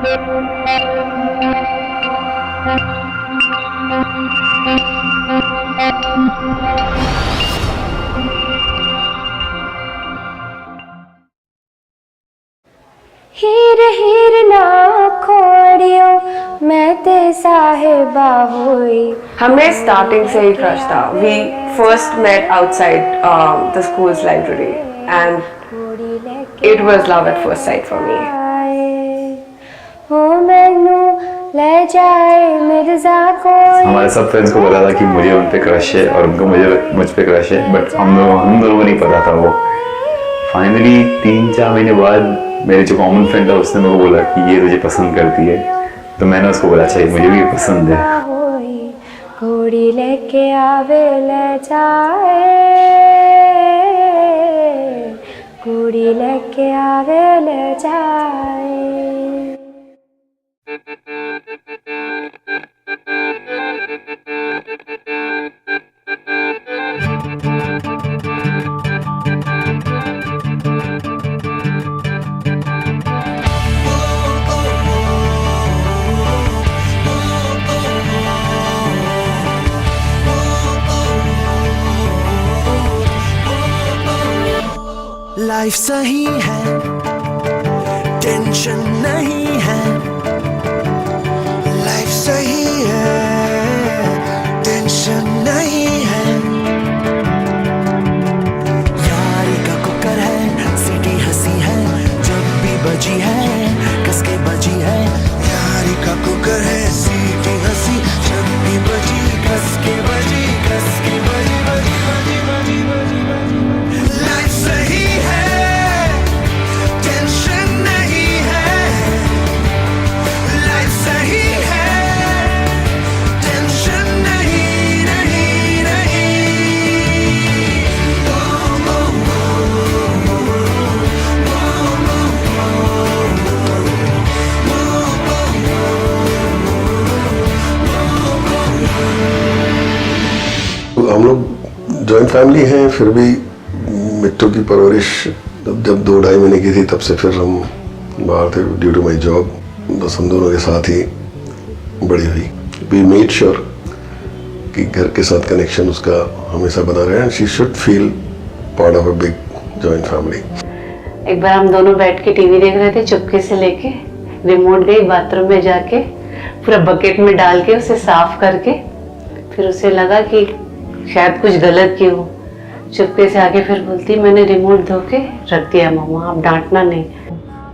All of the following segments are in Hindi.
हीर हीर ना खोड़ियो मैं ते साहिबा हुई। हमें स्टार्टिंग से ही क्रश था। We first met outside the school's library and it was love at first sight for me. हो मैनू ले जाए मिर्जा को। हमारे सब फ्रेंड्स को पता था कि मुझे उन पे क्रश है और उनको मुझ पे क्रश है, बट हम दोनों को नहीं पता था। वो फाइनली 3-4 महीने बाद मेरे जो कॉमन फ्रेंड था उसने मेरे को बोला कि ये तुझे पसंद करती है, तो मैंने उसको बोला अच्छा मुझे भी पसंद है। घोड़ी लेके आवे ले जाए, घोड़ी लेके आवे ले जाए। लाइफ सही है, टेंशन नहीं है। लाइफ सही है, टेंशन नहीं है। यारी का कुकर है, सीटी हंसी है, जब भी बजी है कसके बजी है। यारी का कुकर है, सीटी हंसी, जब भी बजी कसके बजी, कसके बजी बजी बजी बजी बजी बजी। लाइफ सही हम लोग जॉइंट फैमिली हैं, फिर भी मिट्टू की परवरिश जब 2-2.5 महीने की थी तब से फिर हम बाहर थे ड्यू टू माई जॉब। बस हम दोनों के साथ ही बड़ी हुई। वी मेड श्योर कि घर के साथ कनेक्शन उसका हमेशा बना रहे and she should feel part of a big joint family. एक बार हम दोनों बैठ के टीवी देख रहे थे, चुपके से लेके रिमोट गई बाथरूम में जाके पूरा बकेट में डाल के उसे साफ करके, फिर उसे लगा कि शायद कुछ गलत की हो, चुपके से आके फिर बोलती मैंने रिमोट धो के रख दिया मम्मा, आप डांटना नहीं।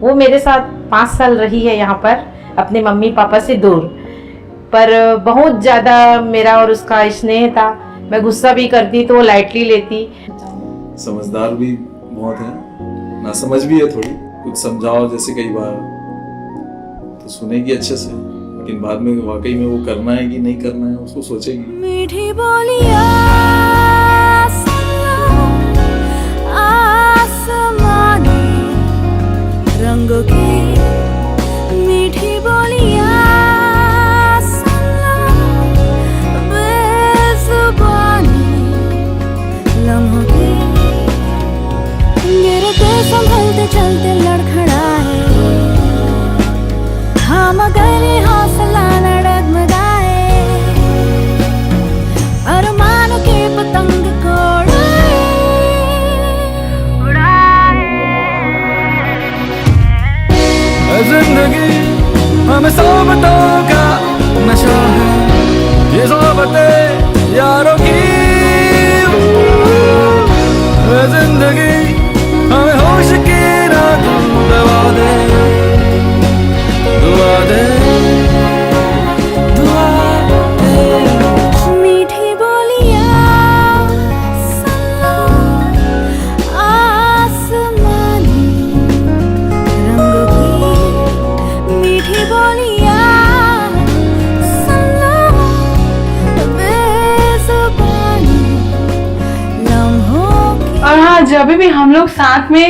वो मेरे साथ 5 साल रही है यहाँ पर अपने मम्मी पापा से दूर, पर बहुत ज़्यादा मेरा और उसका स्नेह था। मैं गुस्सा भी करती तो वो लाइटली लेती। समझदार भी बहुत है, ना समझ भी है थोड़ी। कुछ समझाओ जैसे कई बार तो सुनेगी अच्छे से, लेकिन बाद में वाकई में वो करना है कि नहीं करना है उसको सोचेगी। मीठी बोलिया रंगों की मीठी बोलिया बेजुबानी लम्हों की गिरते संभलते चलते लड़खड़ाए। हाँ मगर हौसला न डगमगाए, अरमानों के पतंग को जिंदगी हमें सोबतों का नशा है, ये सोबतें यारों की। जिंदगी हमें होश की रात दवा दे, दुआ दे, दुआ दे। मीठी बोलिया आसमानी रंगों की मीठी बोलिया बेजुबानी लम्हों की। और हाँ, जब भी हम लोग साथ में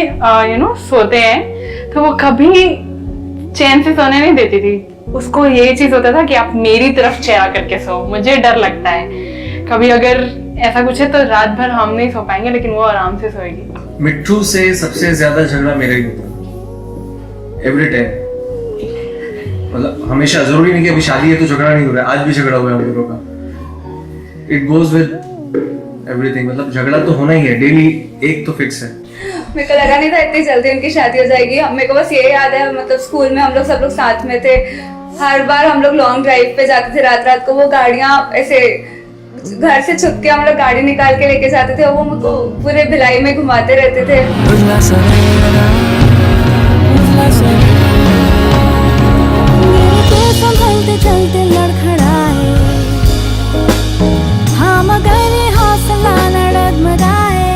सोते हैं तो वो कभी चैन से सोने नहीं देती थी। उसको ये चीज होता था कि आप मेरी तरफ चेहरा करके सो, मुझे डर लगता है कभी अगर ऐसा कुछ है तो रात भर हम नहीं सो पाएंगे, लेकिन वो आराम से सोएगी। मिट्टू से सबसे ज्यादा झगड़ा मेरा ही होता एवरी टाइम। मतलब हमेशा, जरूरी नहीं कि अभी शादी है तो झगड़ा नहीं हो रहा है, आज भी झगड़ा हुआ है हम लोगों का। इट गोज विद एवरीथिंग, मतलब झगड़ा तो होना ही है डेली, एक तो फिक्स है। मेरे को लगा नहीं था इतनी जल्दी उनकी शादी हो जाएगी। मेरे को बस ये याद है, मतलब स्कूल में हम लोग सब लोग साथ में थे, हर बार हम लोग लॉन्ग ड्राइव पे जाते थे, रात रात को वो गाड़ियाँ ऐसे घर से छुप के हम लोग गाड़ी निकाल के लेके जाते थे और वो मुझको पूरे भिलाई में घुमाते रहते थे। संभलते चलते लड़खड़ाए, हाँ मगर हौसला न डगमगाए,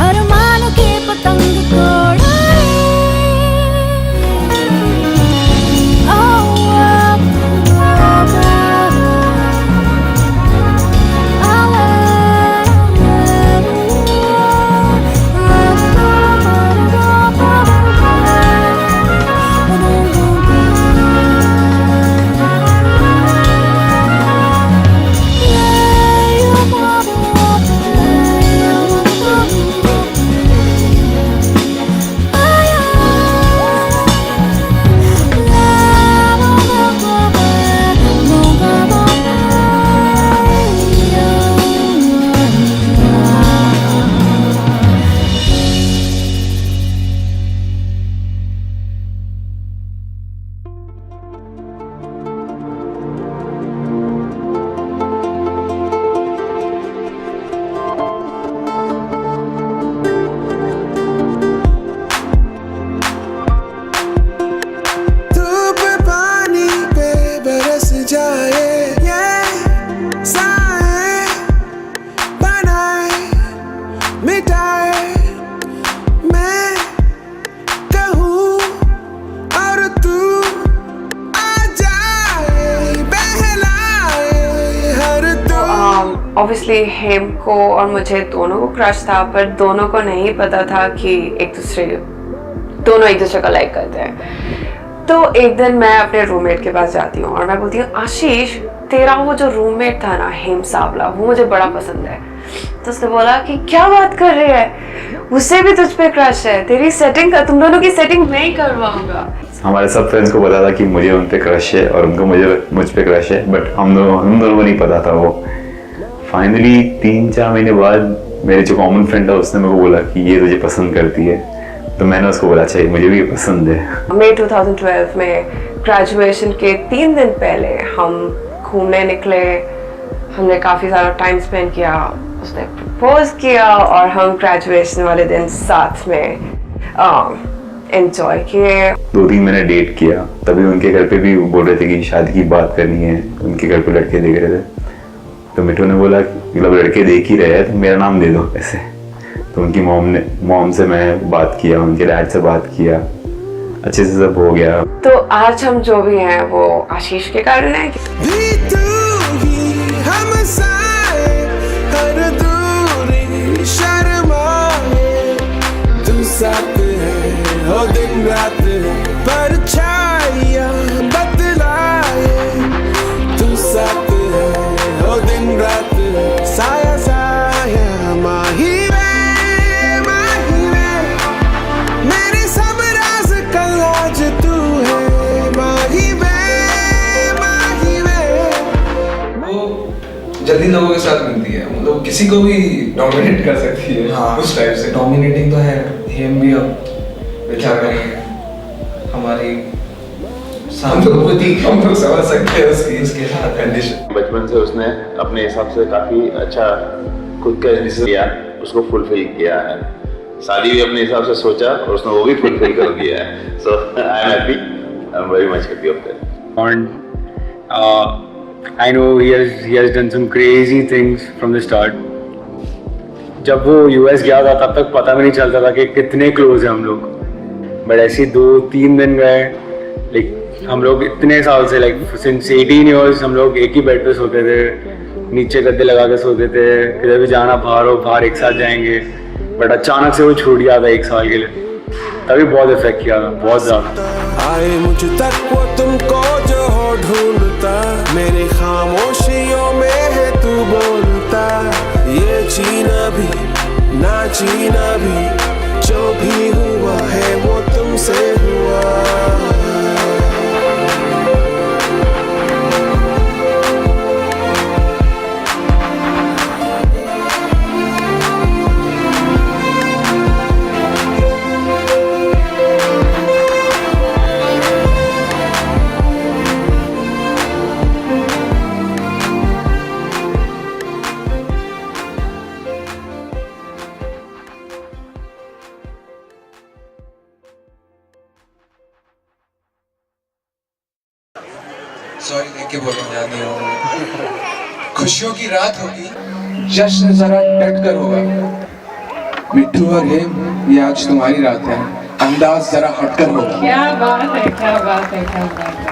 अरमानों के पतंग को उड़ाए। ऑब्वियसली हेम को और मुझे दोनों को क्रश था, पर दोनों को नहीं पता था कि दोनों एक दूसरे को लाइक करते हैं। तो एक दिन मैं अपने रूममेट के पास जाती हूँ और मैं बोलती हूँ, आशीष तेरा वो जो रूममेट था ना हेम सावला, वो मुझे बड़ा पसंद है। तो उसने बोला कि क्या बात कर रही है, उससे भी तुझ पे क्रश है, तेरी सेटिंग तुम दोनों की सेटिंग मैं ही करवाऊंगा। हमारे सब फ्रेंड्स को पता था कि मुझे उन पे क्रश है और उनको मुझ पे क्रश है, बट हम दोनों को नहीं पता था वो। फाइनली 3-4 महीने बाद मेरे जो कॉमन फ्रेंड था उसने मेरे को बोला कि ये तुझे पसंद करती है, तो मैंने उसको बोला अच्छा मुझे भी ये पसंद है। मई 2012 में ग्रेजुएशन के 3 दिन पहले हम घूमने निकले, हमने काफ़ी सारा टाइम स्पेंड किया, उसने प्रपोज किया और हम ग्रेजुएशन वाले दिन साथ में एंजॉय किए। 2-3 महीने डेट किया, तभी उनके घर पे भी बोल रहे थे कि शादी की बात करनी है, उनके घर पे लड़के देख रहे थे। तो मिठू ने बोला मतलब लड़के देख ही रहे हैं तो मेरा नाम दे दो ऐसे। तो उनकी मॉम से मैं बात किया, उनके डैड से बात किया, अच्छे से सब हो गया। तो आज हम जो भी हैं वो आशीष के कारण है। दिन रात पर छाया बदलाए, तू साथ है हो दिन रात साया साया, माही वे मेरे सब राज कल आज तू है, माही वे। वो जल्दी लोगों के साथ मिलती है, मतलब किसी को भी डोमिनेट कर सकती है। हाँ, उस टाइप से डोमिनेटिंग तो है। हेम भी अब क्या करें, हमारी हम लोग समझ सकते हैं उसके साथ कंडीशन। बचपन से उसने अपने हिसाब से काफी अच्छा खुद का डिसीजन लिया, उसको फुलफिल किया है। शादी भी अपने हिसाब से सोचा और उसने वो भी फुलफिल कर दिया है। So I am happy, I am very much happy of that. And I know he has done some crazy things from the start. जब वो US गया था तब तक पता भी नहीं चलता था कि कितने क्लोज हैं हम लोग, बट ऐसे 2-3 दिन गए, लाइक हम लोग इतने साल से लाइक सिंस 18 years हम लोग एक ही बेड पे सोते थे, नीचे गद्दे लगा के सोते थे, किधर भी जाना बाहर एक साथ जाएंगे। बट अचानक से वो छूट गया था 1 साल के लिए, तभी बहुत इफेक्ट किया था, बहुत ज़्यादा। आए मुझ तक वो तुमको जो ढूंढता, मेरे खामोशियों में है तू बोलता, ये जीना भी ना जीना भी जो भी हुआ है वो तुमसे हुआ। खुशियों की रात होगी, जश्न जरा डट कर होगा। मिट्टू और हेम, ये आज तुम्हारी रात है, अंदाज जरा हटकर होगा। क्या बात है, क्या बात है, क्या बात है।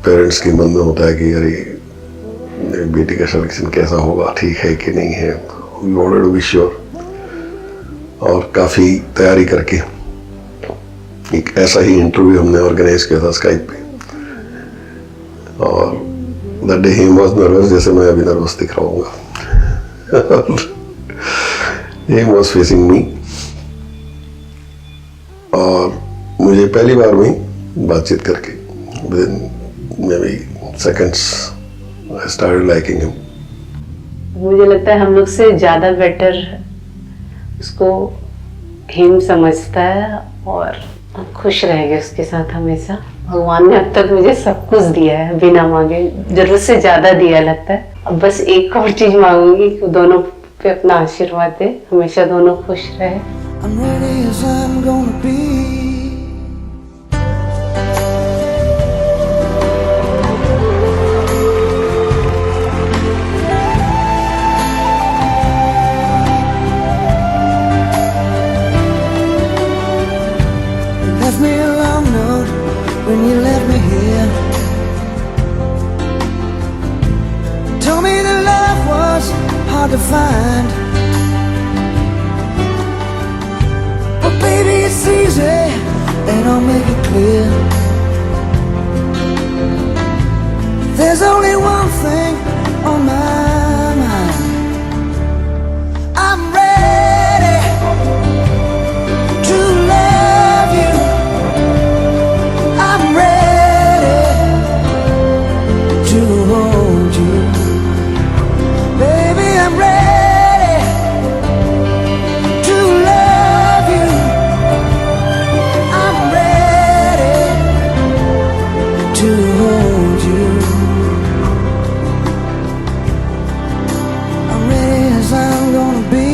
पेरेंट्स के मन में होता है कि अरे मेरी बेटी का सिलेक्शन कैसा होगा, ठीक है कि नहीं है, we wanted to be sure. और काफ़ी तैयारी करके एक ऐसा ही इंटरव्यू हमने ऑर्गेनाइज किया था स्काइप पे, और that day he was nervous जैसे मैं अभी नर्वस दिख रहा हूँ। ही वाज फेसिंग मी और मुझे पहली बार वही बातचीत करके may be seconds I started liking him. मुझे लगता है हम लोग से ज़्यादा बेटर उसको हिम समझता है और खुश रहेंगे उसके साथ हमेशा। भगवान ने अब तक मुझे सब कुछ दिया है बिना मांगे, जरूरत से ज़्यादा दिया लगता है। अब बस एक और चीज़ मांगूंगी कि दोनों पे अपना आशीर्वाद दे, हमेशा दोनों खुश रहे। I'm ready as I'm gonna be. Left me a long note when you left me here. Told me that love was hard to find. But baby, it's easy, and I'll make it clear. There's only one thing on my mind. I'm ready to love you. I'm ready to hold you. Baby, I'm ready to love you. I'm ready to hold you. I'm ready as I'm gonna be.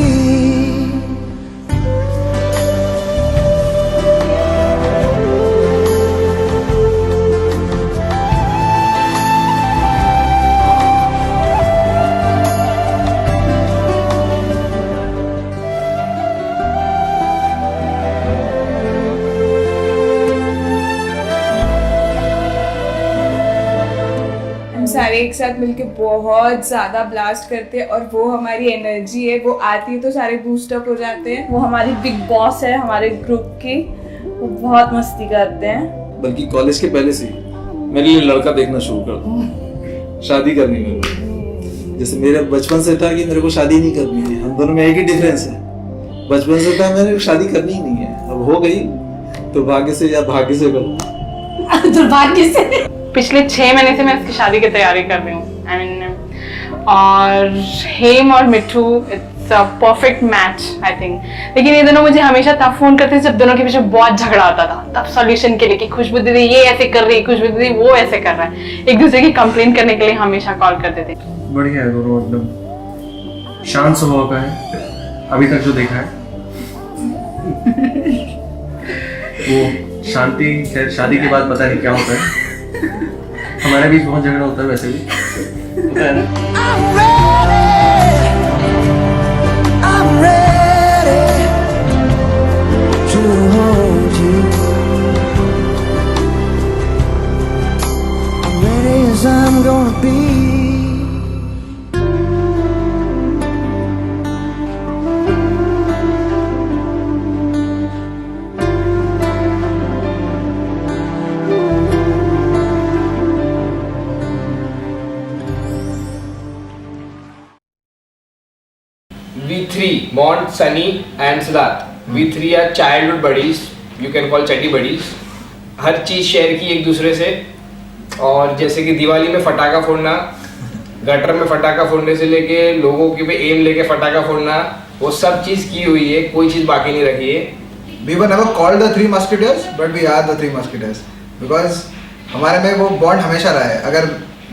हम सारे एक साथ मिलके बहुत ज़्यादा ब्लास्ट करते हैं और वो हमारी एनर्जी है, वो आती है तो सारे बूस्टअप हो जाते हैं। वो हमारी बिग बॉस है हमारे ग्रुप की, वो बहुत मस्ती करते हैं। बल्कि कॉलेज के पहले से ही मेरे लिए लड़का देखना शुरू कर दो, शादी करनी है। जैसे मेरे बचपन से था कि मेरे को शादी नहीं करनी है, हम दोनों में एक ही डिफरेंस है। बचपन से था मेरे को शादी करनी ही नहीं है, अब हो गई तो भाग्य से या भाग्य से करो। दुर्भाग्य से पिछले 6 महीने से मैं इसकी शादी की तैयारी कर रही हूँ। आई मीन और हेम और मिट्ठू it's a perfect match I think. लेकिन ये दोनों मुझे हमेशा तब फोन करते थे जब दोनों के पीछे बहुत झगड़ा होता था, तब सॉल्यूशन के लिए कि खुशबू दीदी ये ऐसे कर रही है, खुशबू दीदी वो ऐसे कर रहा है, एक दूसरे की कंप्लेन करने के लिए हमेशा कॉल करते थे। बढ़िया है दोनों, एकदम शांत स्वभाव का है अभी तक जो देखा है। वो शांति खैर शादी के बाद पता नहीं क्या होता है, हमारे बीच बहुत झगड़ा होता है वैसे भी, पता है ना। I'm ready to hold you. I'm ready as I'm gonna be. We three, Mont, Sunny and Siddharth. We three are childhood buddies. You can call चड्डी buddies. हर चीज़ शेयर की एक दूसरे से, और जैसे कि दिवाली में फटाका फोड़ना, गटर में फटाका फोड़ने से लेके लोगों के पे एम लेके फटाका फोड़ना, वो सब चीज़ की हुई है, कोई चीज़ बाकी नहीं रखी है। We were never called the Three Musketeers, but we are the Three Musketeers because हमारे में वो बॉन्ड हमेशा रहा है। अगर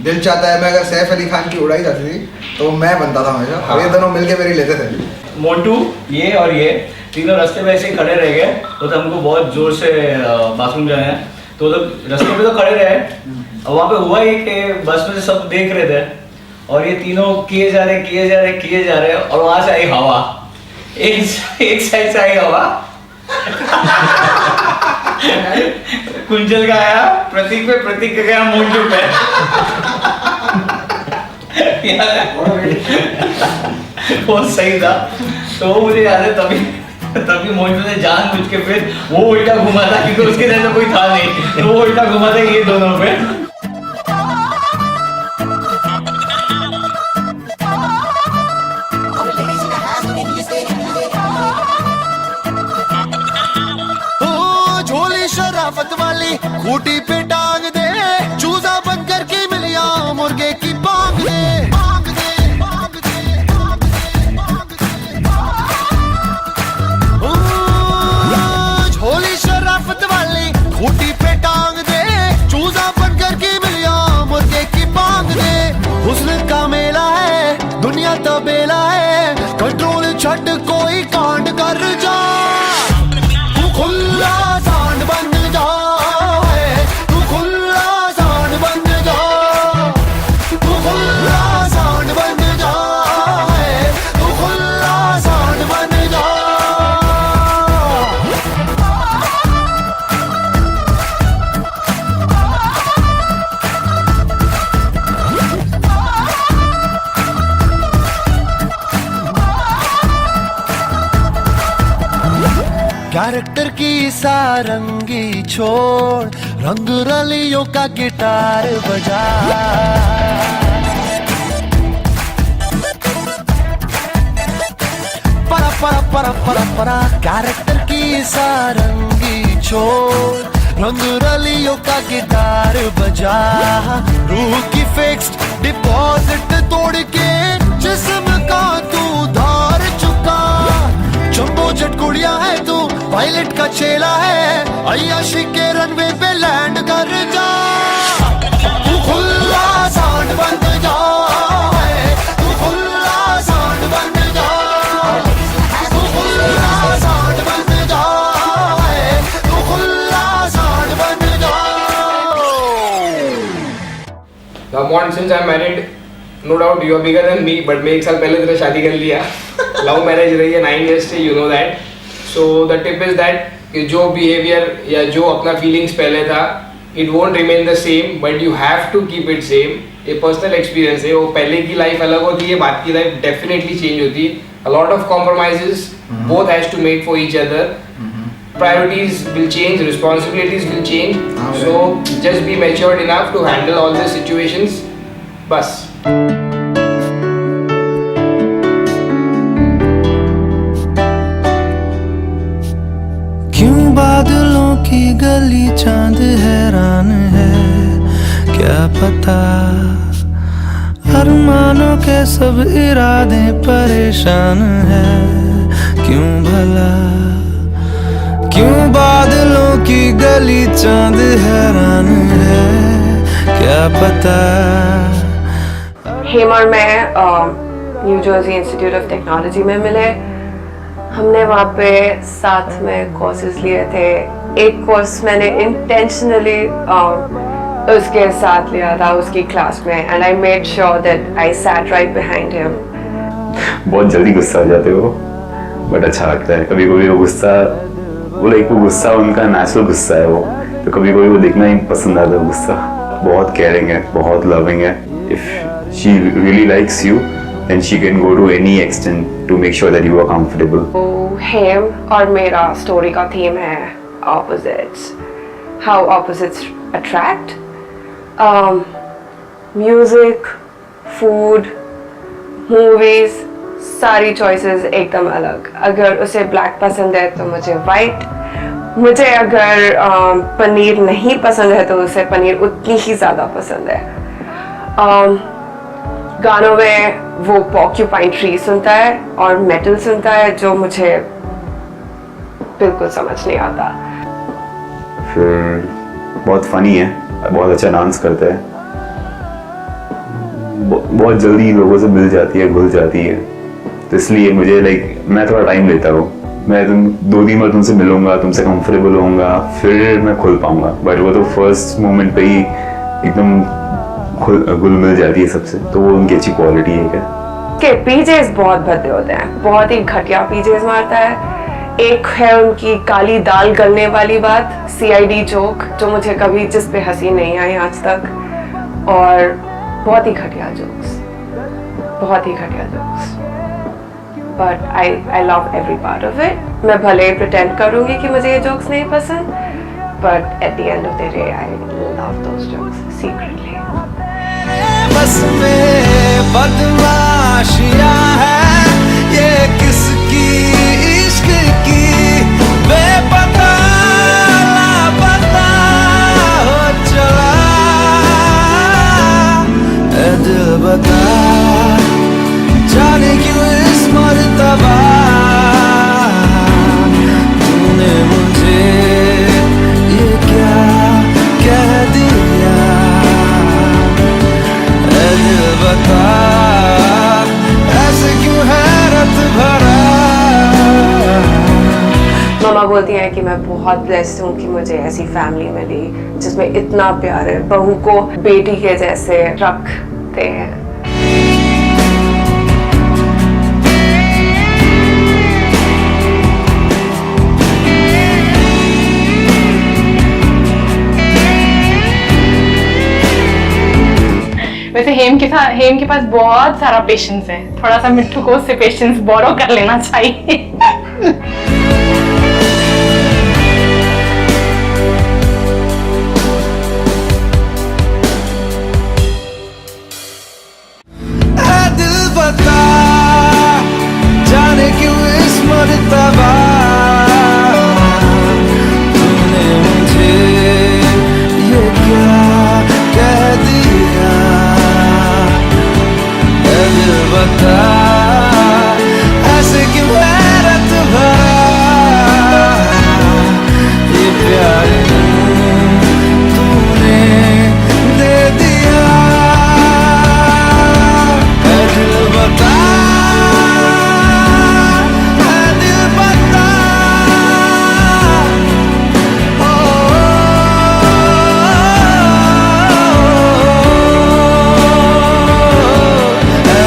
दिल चाहता है, मैं अगर सैफ अली खान की उड़ाई जाती थी तो मैं बनता था हमेशा। हाँ। ये दोनों मिलके मेरी लेते थे। मोटू ये और ये तीनों रास्ते में ऐसे ही खड़े रह गए, तो हमको बहुत जोर से बाथरूम जाना है, तो रास्ते पे तो खड़े रहे। और वहाँ पे हुआ ये कि बस में से सब देख रहे थे और ये तीनों किए जा रहे और वहाँ से आई हवा, एक साइड से आई हवा। कुंजल का आया प्रतीक पे, प्रतीक का गया मोटू पे। बहुत सही था। तो मुझे याद है तभी मोटू ने जानबूझ के फिर वो उल्टा घुमा था, क्योंकि उसके जैसा कोई था नहीं, तो वो उल्टा घुमा था ये दोनों पे। Oh खूटी पे टांग दे, चूजा बन करके मिलिया मुर्गे की बांग दे, बांग दे, बांग दे, बांग दे, बांग दे। झोली शराफत वाली खूटी पे टांग दे, चूजा बन करके मिलिया मुर्गे की बांग दे। हुस्न का मेला है, दुनिया तबेला है, कंट्रोल छट कोई कांड कर जा, तू खुला सांड बन जा, तू खुला सांड बन जा, तू खुला सांड बन जा, तू खुला सांड बन जा। कैरेक्टर की सारंगी छोड़, रंग रलियों का गिटार बजा, परा परा परा परा परा। कैरेक्टर की सारंगी छोड़, रंग रलियों का गिटार बजा, रूह की फिक्स्ड डिपॉजिट तोड़ के जिस्म का तू धार चुका। जंबो जेट गुड़िया है तू, पायलट का चेला है, अय्याशी के रनवे पे लैंड कर जा, तू खुला सांड बन जा, तू खुला सांड बन जा, तू खुला सांड बन जा, तू खुला सांड बन जा। Now, Mont, since I'm married, no doubt you are bigger than me, but मैं एक साल पहले तेरे शादी कर लिया। लव मैरिज रही है 9 years से, you know that. So the tip is that कि जो behavior या जो अपना feelings पहले था, it won't remain the same, but you have to keep it same. ये personal experience है, वो पहले की life अलग होती है, बाद की life definitely change होती है. A lot of compromises both has to make for each other. Priorities will change, responsibilities will change. So just be matured enough to handle all these situations. बस. क्यों बादलों की गली चांद हैरान है, क्या पता अरमानों के सब इरादे परेशान है, क्यों भला, क्यों बादलों की गली चांद हैरान है, क्या पता। हेम और मैं new Jersey institute of technology में मिले। हमने वहाँ पे साथ में कोर्सेज लिए थे। एक कोर्स मैंने इंटेंशनली उसके साथ लिया था उसकी क्लास में, and I made sure that I sat right behind him. बहुत जल्दी गुस्सा आ जाते हो, बट अच्छा लगता है। कभी कभी वो गुस्सा, वो गुस्सा उनका नेचुरल गुस्सा है वो, तो कभी कभी वो देखना ही पसंद आता है गुस्सा। बहुत केयरिंग है, बहुत लविंग है। If she really likes you then she can go to any extent to make sure that you are comfortable. हेम और मेरा स्टोरी का थीम है opposites, how opposites attract. Music, food, movies, सारी चॉइसेस एकदम अलग। अगर उसे ब्लैक पसंद है तो मुझे वाइट, मुझे अगर पनीर नहीं पसंद है तो उसे पनीर उतनी ही ज़्यादा पसंद है। गानों में वो पॉर्क्यूपाइन ट्री सुनता है और मेटल सुनता है, जो मुझे बिल्कुल समझ नहीं आता। फिर बहुत फनी है, बहुत अच्छा डांस करता है, बहुत जल्दी लोगों से मिल जाती है, घुल जाती है। तो इसलिए मुझे मैं थोड़ा टाइम लेता हूँ। मैं 2-3 बार तुमसे मिलूंगा, तुमसे कंफर्टेबल होऊंगा, फिर मैं खुल पाऊंगा। बट वो तो फर्स्ट मोमेंट पे ही एकदम घुल मिल जाती है सबसे, तो वो उनकी अच्छी क्वालिटी है। क्या के पीजेस बहुत भद्दे होते हैं, बहुत ही घटिया पीजेस मारता है। एक है उनकी काली दाल गलने वाली बात, CID जोक, जो मुझे कभी जिस पे हंसी नहीं आई आज तक, और बहुत ही घटिया जोक्स, बहुत ही घटिया jokes. But I love every part of it. मैं भले प्रिटेंड करूंगी कि मुझे ये जोक्स नहीं पसंद, but at the end of the day I love those jokes secretly. बस में बदमाशियां हैं, ये किसकी इश्क की बेपता लापता मम्मा बोलती हैं कि मैं बहुत ब्लेस्ड हूँ कि मुझे ऐसी फैमिली मिली जिसमें इतना प्यार है, बहू को बेटी के जैसे रखते हैं। वैसे हेम के पास बहुत सारा पेशेंस है, थोड़ा सा मिट्टू को उससे पेशेंस बोरो कर लेना चाहिए। दिल बता जाने क्यों इस मरतबा तूने मुझे ये क्या कह दिया। दिल बता ऐसे क्यों हैरत भरा ये प्यार तूने दे दिया। दिल बता दिल बता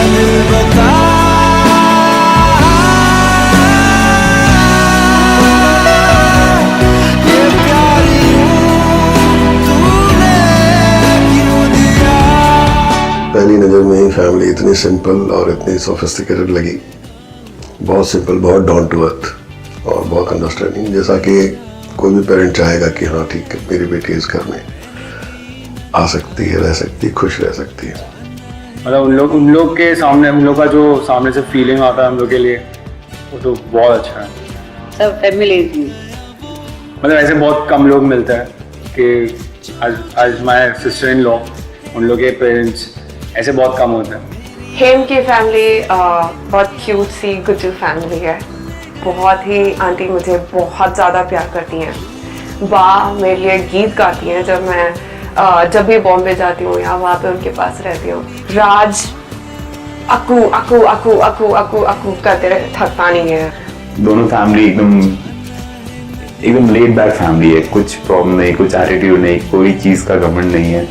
दिल बता ये प्यार तूने क्यों दिया। पहली नज़र में ही फैमिली इतनी सिंपल और इतनी सोफिस्टिकेटेड लगी, बहुत सिंपल, बहुत डाउन टू अर्थ और बहुत अंडरस्टैंडिंग, जैसा कि कोई भी पेरेंट चाहेगा कि हाँ ठीक है मेरी बेटी इस घर में आ सकती है, रह सकती है, खुश रह सकती है। मतलब उन लोग के सामने, हम लोग का जो सामने से फीलिंग आता है हम लोग के लिए, वो तो बहुत अच्छा है। सब फैमिली मतलब ऐसे बहुत कम लोग मिलते हैं कि आज माय सिस्टर इन लॉ, उन लोग के पेरेंट्स ऐसे बहुत कम होते हैं। हेम की फैमिली बहुत क्यूट सी गुज्जू फैमिली है, बहुत ही आंटी मुझे बहुत ज़्यादा प्यार करती हैं। बा मेरे लिए गीत गाती हैं जब भी बॉम्बे जाती हूँ या वहाँ पे उनके पास रहती हूँ। राज अकू अकू अकू अकू अकू अकू करते रहे, थकता नहीं है। दोनों फैमिली एकदम लेड बैक फैमिली है, कुछ प्रॉब्लम नहीं, कुछ एटीट्यूड नहीं, कोई चीज़ का घमंड नहीं है।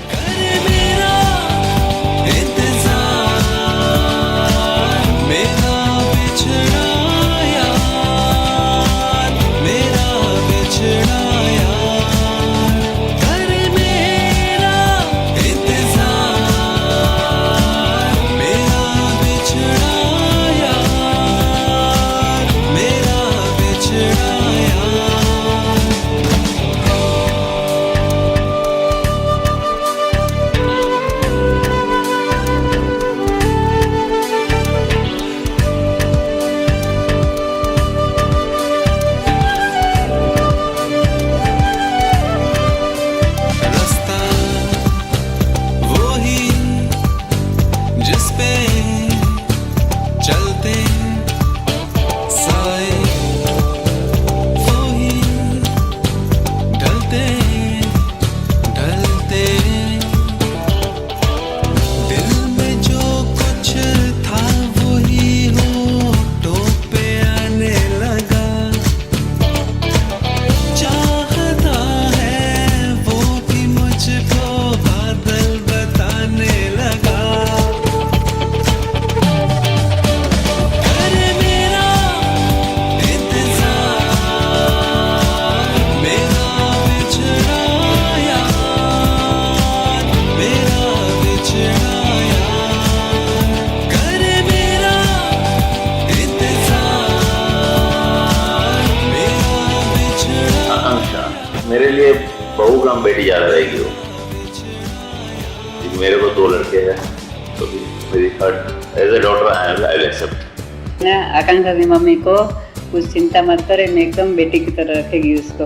मेरे लिए बहू कम बेटी ज्यादा रहेगी वो। मेरे को 2 लड़के हैं तो मेरी third as a daughter I will accept. Akanksha की मम्मी को कुछ चिंता मत करे, मैं एकदम बेटी की तरह रखेगी उसको।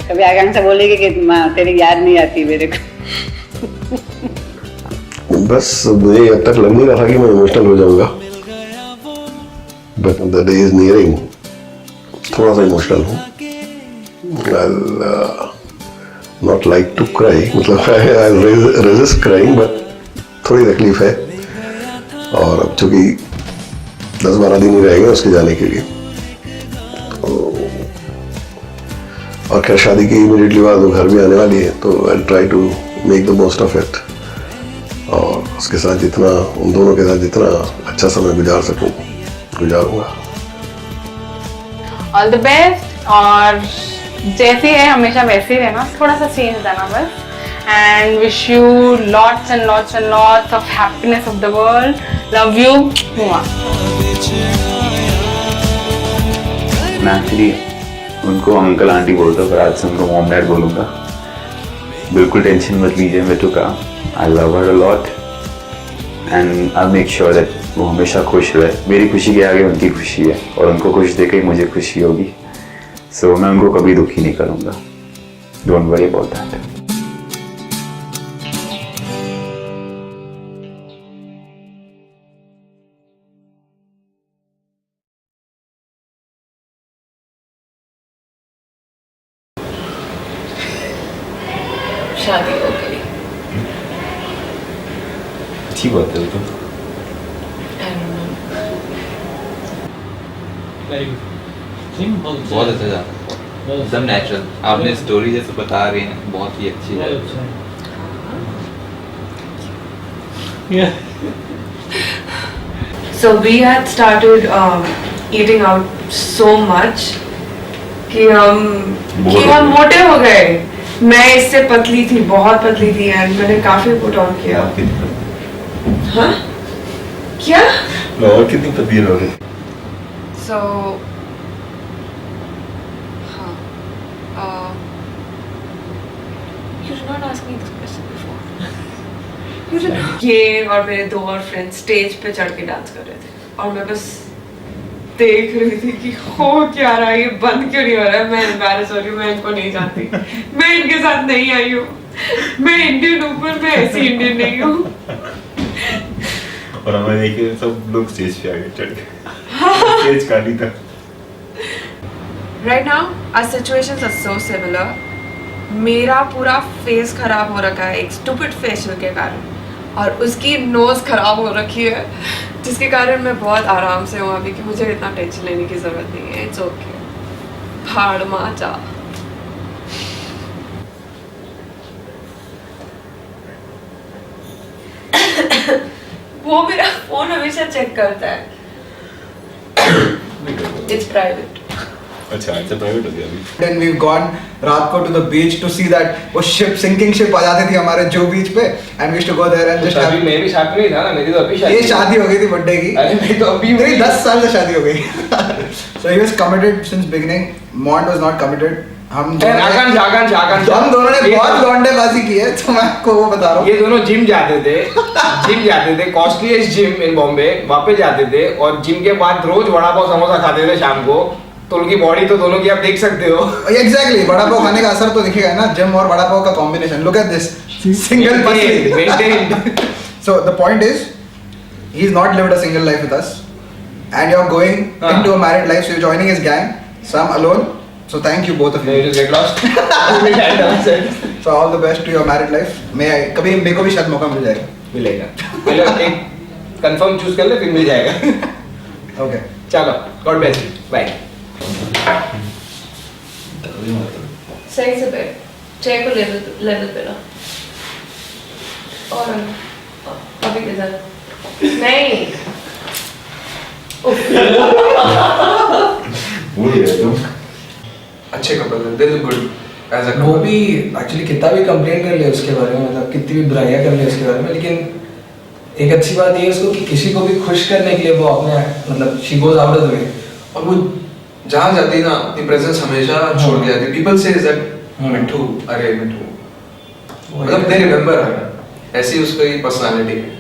कभी आकांक्षा बोलेगी कि माँ तेरी याद नहीं आती मेरे को। बस मुझे अब तक लग नहीं रहा था कि मैं इमोशनल हो जाऊंगा, but the day is nearing, थोड़ा सा इमोशनल हूँ। I'll not like to cry, मतलब I'll resist crying, but थोड़ी तकलीफ है। और अब चूंकि 10-12 दिन ही रहेंगे उसके जाने के लिए, और खैर शादी के इमीडिएटली बाद वो घर भी आने वाली है, तो I try to make the most of it, और उसके साथ जितना, उन दोनों के साथ जितना अच्छा समय गुजार सकूं गुजारूंगा। ऑल द बेस्ट, और जैसी है हमेशा वैसे ही रहना, थोड़ा सा चेंज रहना बस। And wish you lots and lots and lots of happiness of the world. Love you. मैं एक्चुअली उनको अंकल आंटी बोलता हूँ, पर आज से उनको मॉम डैड बोलूँगा। बिल्कुल टेंशन मत लीजिए मिट्टू का, I love her a lot and I make sure that वो हमेशा खुश रहे। मेरी खुशी के आगे उनकी खुशी है, और उनको खुश देकर मुझे खुशी होगी। सो मैं उनको कभी दुखी नहीं करूँगा। Don't worry about that. शादी हो गई। अच्छी बात है तो। बहुत अच्छा था, एकदम नेचुरल। आपने स्टोरी जैसे बता रहे हैं, बहुत ही अच्छी है। So we had started eating out so much कि हम मोटे हो गए। मैं इससे पतली थी, बहुत पतली थी, एंड मैंने काफी पुट ऑन किया। हाँ क्या? और कितनी पतली हो गई? So you did not ask me this question before. You did. ये और मेरे दो और फ्रेंड्स स्टेज पे चढ़ के डांस कर रहे थे, और मैं बस देख रही थी कि हो क्या रहा है, ये बंद क्यों नहीं हो रहा है। मैं एम्बैरेस हो रही हूँ, मैं इनको नहीं जानती, मैं इनके साथ नहीं आई हूँ, मैं इंडियन हूँ पर मैं ऐसी इंडियन नहीं हूँ। और हमें देखिए सब लोग स्टेज पे आगे चढ़ गए, स्टेज खाली था। Right now our situations are so similar. मेरा पूरा फेस खराब हो रखा है एक स्टूपिड फेशियल के कारण, और उसकी नोज खराब हो रखी है, जिसके कारण मैं बहुत आराम से हूँ अभी कि मुझे इतना टेंशन लेने की जरूरत नहीं है। इट्स ओके, भाड़ माँ जा। वो मेरा फोन हमेशा चेक करता है। It's private. अच्छा प्राइवेट हो गया अभी। Then we've gone रात को to the beach to see that वो ship sinking ship आ जाती थी हमारे जो बीच पे, and we used to go there and just अभी मैं भी साथ में ही था ना, मेरी तो अभी शादी। ये शादी हो गई थी बर्थडे की। अरे मेरी तो अभी मेरी 10 साल से शादी हो गई। So he was committed since beginning. Mond was not committed. हम दोनों ने बहुत लौंडेबाजी की है, तो मैं आपको वो बता रहा हूँ। ये दोनों जिम जाते थे, कॉस्टलीस्ट जिम इन बॉम्बे, वहाँ पे जाते थे, और जिम के बाद रोज वड़ा पाव समोसा खाते थे शाम को। तो उनकी बॉडी तो दोनों की आप देख सकते हो। Exactly, वड़ा पाव खाने का असर तो दिखेगा ना, जिम और वड़ा पाव का combination. Look at this, single person. So the point is, he's not lived a single life with us, and you're going into a married life, so you're joining his gang. So I'm alone. So thank you both of you. You just get lost. So all the best to your married life. कभी मेरे को भी शायद मौका मिल जाएगा। मिलेगा। पहले एक कंफर्म चूज कर ले, फिर मिल जाएगा। Okay. चलो, God bless you. Bye. सही से बैठ, चेयर को लेवल पे ला। और अभी किधर? नहीं। अच्छे कपल हैं, they look good as a couple. वो भी एक्चुअली कितना भी कंप्लेंट कर ले उसके बारे में, मतलब कितनी भी बुराइयां कर ले उसके बारे में, लेकिन एक अच्छी बात ये है उसको कि किसी को भी खुश करने के लिए वो अपने मतलब she goes out of the way, और वो जहाँ जाती ना अपनी प्रेजेंस हमेशा छोड़ के जाती। People say that मिठू, अरे मिठू, मतलब they remember her, ऐसी उसकी पर्सनालिटी है।